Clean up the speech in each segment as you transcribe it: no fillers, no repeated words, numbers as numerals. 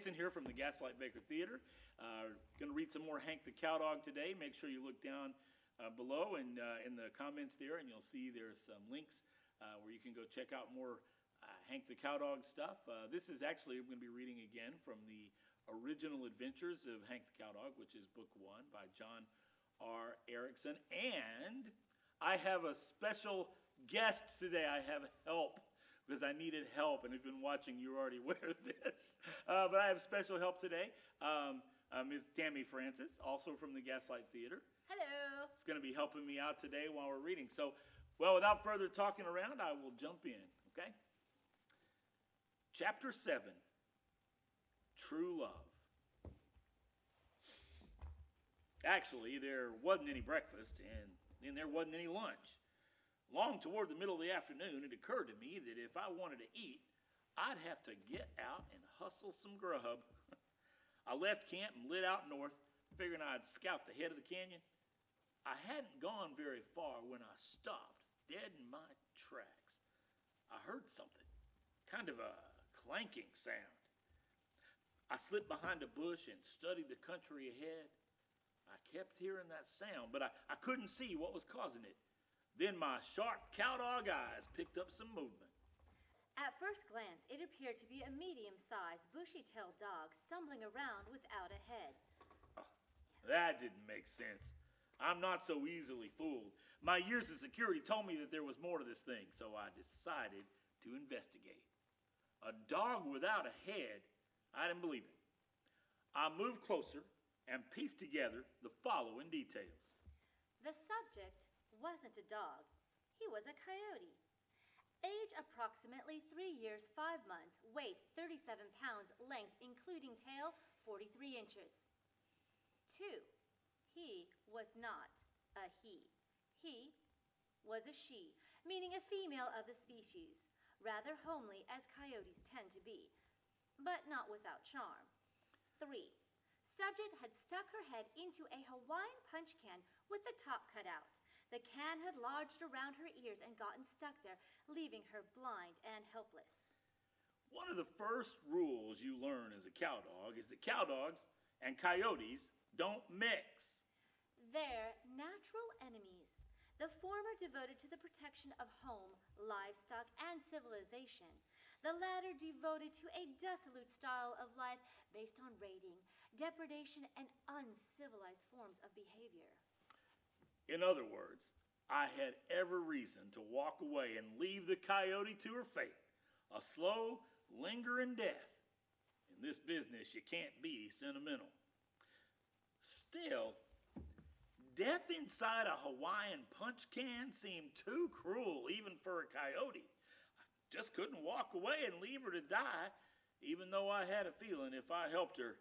Jason here from the Gaslight Baker Theater. Going to read some more Hank the Cowdog today. Make sure you look down below and in the comments there, and you'll see there's some links where you can go check out more Hank the Cowdog stuff. This is actually, I'm going to be reading again from the Original Adventures of Hank the Cowdog, which is book 1 by John R. Erickson. And I have a special guest today. I have help because I needed help, and if you've been watching, you're already aware of this. But I have special help today. Ms. Tammy Francis, also from the Gaslight Theater. Hello. It's going to be helping me out today while we're reading. So, well, without further talking around, I will jump in, okay? Chapter 7, True Love. Actually, there wasn't any breakfast, and then there wasn't any lunch. Long toward the middle of the afternoon, it occurred to me that if I wanted to eat, I'd have to get out and hustle some grub. I left camp and lit out north, figuring I'd scout the head of the canyon. I hadn't gone very far when I stopped, dead in my tracks. I heard something, kind of a clanking sound. I slipped behind a bush and studied the country ahead. I kept hearing that sound, but I couldn't see what was causing it. Then my sharp cowdog eyes picked up some movement. At first glance, it appeared to be a medium-sized, bushy-tailed dog stumbling around without a head. Oh, that didn't make sense. I'm not so easily fooled. My years of security told me that there was more to this thing, so I decided to investigate. A dog without a head? I didn't believe it. I moved closer and pieced together the following details. The subject wasn't a dog. He was a coyote. Age approximately 3 years, 5 months. Weight 37 pounds. Length, including tail, 43 inches. 2. He was not a he. He was a she, meaning a female of the species. Rather homely, as coyotes tend to be, but not without charm. 3. Subject had stuck her head into a Hawaiian punch can with the top cut out. The can had lodged around her ears and gotten stuck there, leaving her blind and helpless. One of the first rules you learn as a cowdog is that cowdogs and coyotes don't mix. They're natural enemies. The former devoted to the protection of home, livestock, and civilization. The latter devoted to a dissolute style of life based on raiding, depredation, and uncivilized forms of behavior. In other words, I had every reason to walk away and leave the coyote to her fate, a slow, lingering death. In this business, you can't be sentimental. Still, death inside a Hawaiian punch can seemed too cruel even for a coyote. I just couldn't walk away and leave her to die, even though I had a feeling if I helped her,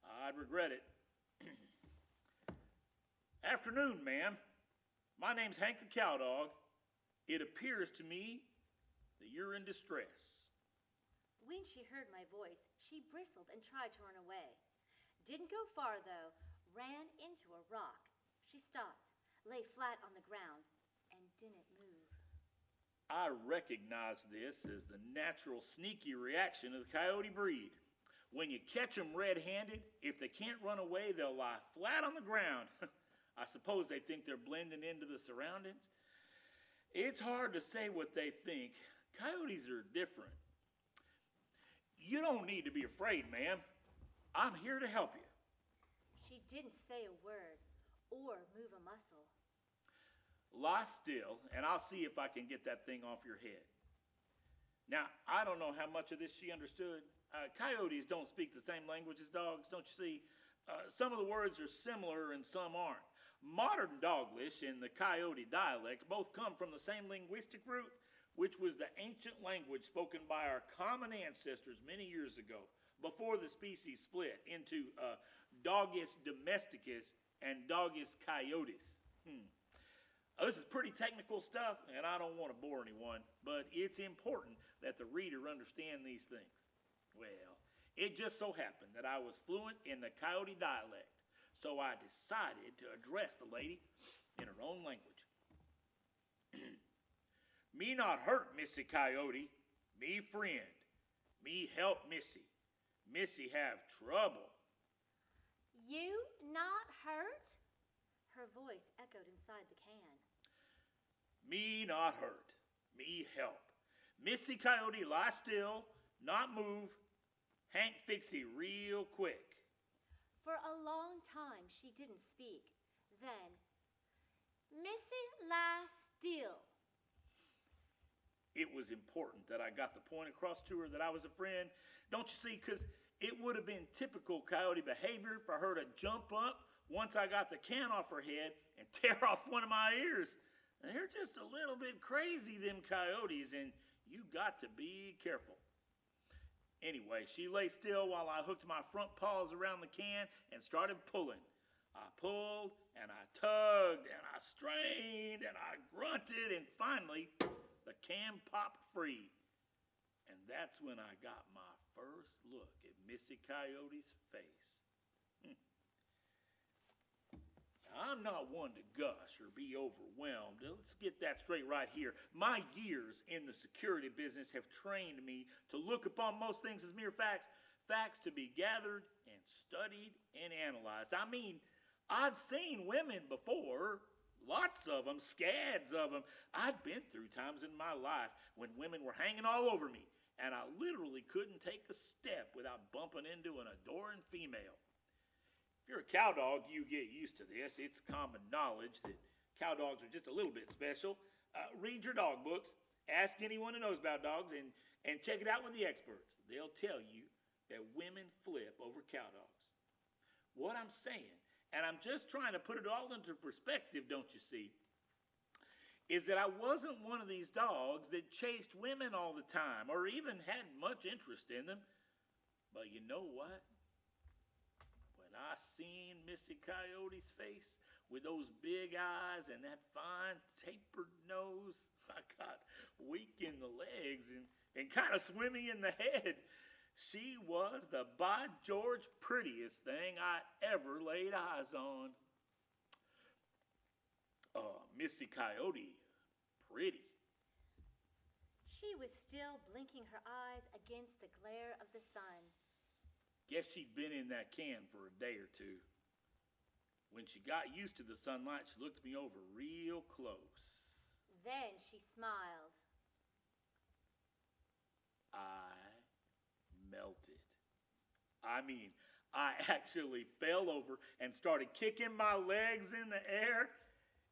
I'd regret it. Afternoon, ma'am. My name's Hank the Cowdog. It appears to me that you're in distress. When she heard my voice, she bristled and tried to run away. Didn't go far, though. Ran into a rock. She stopped, lay flat on the ground, and didn't move. I recognize this as the natural sneaky reaction of the coyote breed. When you catch them red-handed, if they can't run away, they'll lie flat on the ground. I suppose they think they're blending into the surroundings. It's hard to say what they think. Coyotes are different. You don't need to be afraid, ma'am. I'm here to help you. She didn't say a word or move a muscle. Lie still, and I'll see if I can get that thing off your head. Now, I don't know how much of this she understood. Coyotes don't speak the same language as dogs, don't you see? Some of the words are similar and some aren't. Modern Doglish and the Coyote dialect both come from the same linguistic root, which was the ancient language spoken by our common ancestors many years ago, before the species split into Dogus domesticus and Dogus coyotes. This is pretty technical stuff, and I don't want to bore anyone, but it's important that the reader understand these things. Well, it just so happened that I was fluent in the Coyote dialect, so I decided to address the lady in her own language. Me not hurt Missy Coyote, me friend, me help Missy. Missy have trouble. You not hurt? Her voice echoed inside the can. Me not hurt. Me help. Missy Coyote lie still, not move. Hank fixie real quick. For a long time she didn't speak. Then, Missy lie still. It was important that I got the point across to her that I was a friend. Don't you see? Because it would have been typical coyote behavior for her to jump up once I got the can off her head and tear off one of my ears. And they're just a little bit crazy, them coyotes, and you got to be careful. Anyway, she lay still while I hooked my front paws around the can and started pulling. I pulled, and I tugged, and I strained, and I grunted, and finally, the can popped free. And that's when I got my first look at Missy Coyote's face. I'm not one to gush or be overwhelmed. Let's get that straight right here. My years in the security business have trained me to look upon most things as mere facts, facts to be gathered and studied and analyzed. I mean, I'd seen women before, lots of them, scads of them. I'd been through times in my life when women were hanging all over me, and I literally couldn't take a step without bumping into an adoring female. If you're a cow dog, you get used to this. It's common knowledge that cow dogs are just a little bit special. Read your dog books, ask anyone who knows about dogs, and check it out with the experts. They'll tell you that women flip over cow dogs. What I'm saying, and I'm just trying to put it all into perspective, don't you see, is that I wasn't one of these dogs that chased women all the time or even had much interest in them. But you know what? I seen Missy Coyote's face with those big eyes and that fine tapered nose. I got weak in the legs and kind of swimmy in the head. She was the by George prettiest thing I ever laid eyes on. Missy Coyote, pretty. She was still blinking her eyes against the glare of the sun. Guess she'd been in that can for a day or two. When she got used to the sunlight, she looked me over real close. Then she smiled. I melted. I mean, I actually fell over and started kicking my legs in the air.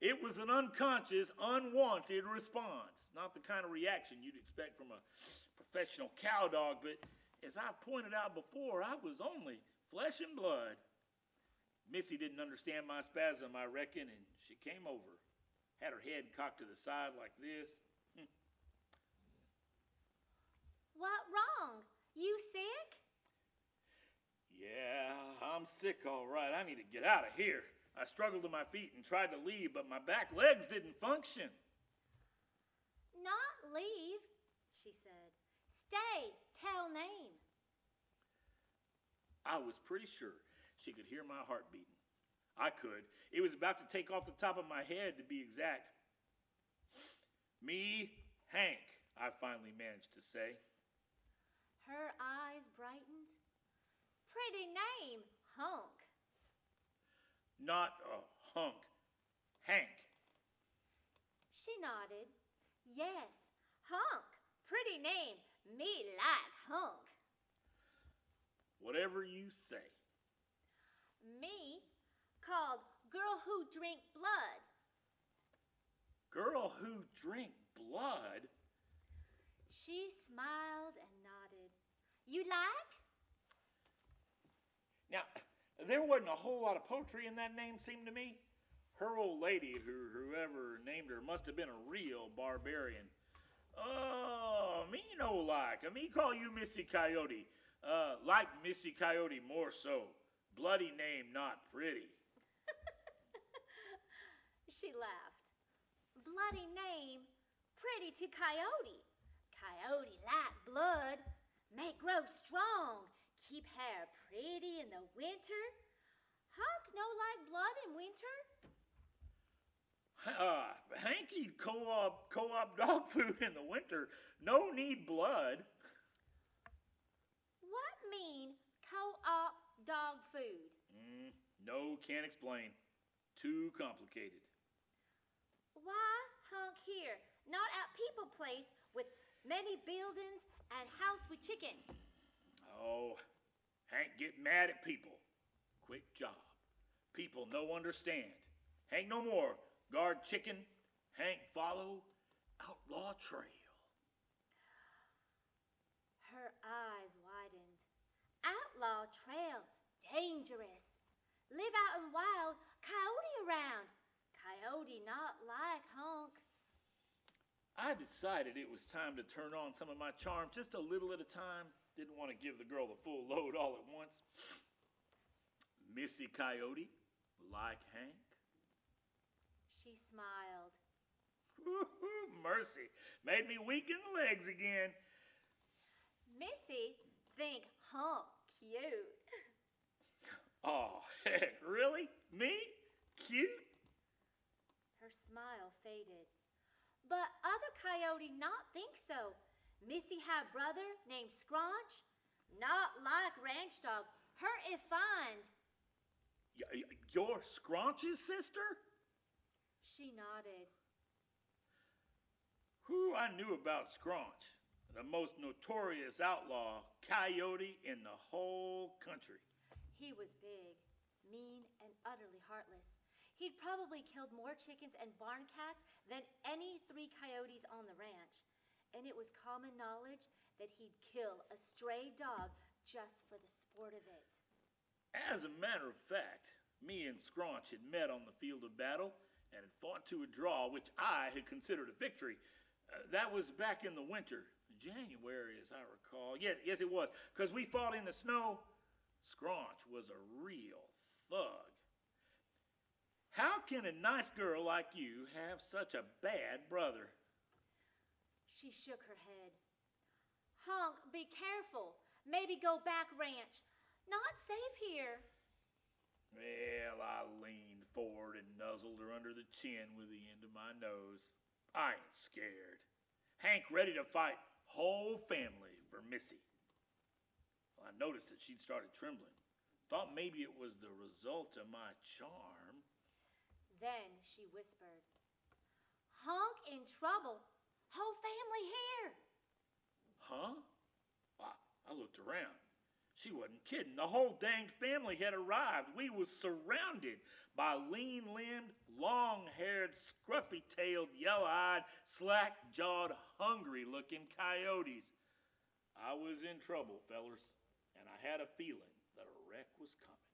It was an unconscious, unwanted response. Not the kind of reaction you'd expect from a professional cow dog, but as I've pointed out before, I was only flesh and blood. Missy didn't understand my spasm, I reckon, and she came over. Had her head cocked to the side like this. What wrong? You sick? Yeah, I'm sick all right. I need to get out of here. I struggled to my feet and tried to leave, but my back legs didn't function. Not leave, she said. Stay, tell name. I was pretty sure she could hear my heart beating. I could. It was about to take off the top of my head, to be exact. Me, Hank, I finally managed to say. Her eyes brightened. Pretty name, Hunk. Not Hunk. Hank. She nodded. Yes, Hunk. Pretty name. Me like Hunk. Whatever you say. Me called Girl Who Drink Blood. Girl who drink blood? She smiled and nodded. You like? Now, there wasn't a whole lot of poetry in that name, seemed to me. Her old lady, whoever named her, must have been a real barbarian. Oh, me no like. Me call you Missy Coyote. Like Missy Coyote more so. Bloody name, not pretty. She laughed. Bloody name, pretty to coyote. Coyote like blood, make grow strong, keep hair pretty in the winter. Hunk no like blood in winter? Hank eat co-op dog food in the winter. No need blood. What mean co-op dog food? No, can't explain. Too complicated. Why hunk here, not at people place with many buildings and house with chicken? Oh, Hank get mad at people. Quick job. People no understand. Hank no more. Guard chicken. Hank follow outlaw trail. Her eyes widened. Outlaw trail, dangerous. Live out in wild, coyote around. Coyote not like hunk. I decided it was time to turn on some of my charm just a little at a time. Didn't want to give the girl the full load all at once. Missy Coyote, like Hank? She smiled. Mercy, made me weak in the legs again. Missy think hunk cute. Oh, heck, really? Me? Cute? Her smile faded. But other coyote not think so. Missy had brother named Scrunch, not like ranch dog. Her if find. Your Scraunch's sister? She nodded. Who I knew about Scraunch, the most notorious outlaw coyote in the whole country. He was big, mean, and utterly heartless. He'd probably killed more chickens and barn cats than any 3 coyotes on the ranch. And it was common knowledge that he'd kill a stray dog just for the sport of it. As a matter of fact, me and Scraunch had met on the field of battle and had fought to a draw, which I had considered a victory. That was back in the winter, January as I recall. Yes, it was, because we fought in the snow. Scraunch was a real thug. How can a nice girl like you have such a bad brother? She shook her head. Hunk, be careful. Maybe go back ranch. Not safe here. Well, I leaned forward and nuzzled her under the chin with the end of my nose. I ain't scared. Hank ready to fight whole family for Missy. Well, I noticed that she'd started trembling. Thought maybe it was the result of my charm. Then she whispered, Hunk in trouble. Whole family here. Huh? I looked around. She wasn't kidding. The whole danged family had arrived. We was surrounded by lean-limbed, long-haired, scruffy-tailed, yellow-eyed, slack-jawed, hungry-looking coyotes. I was in trouble, fellers, and I had a feeling that a wreck was coming.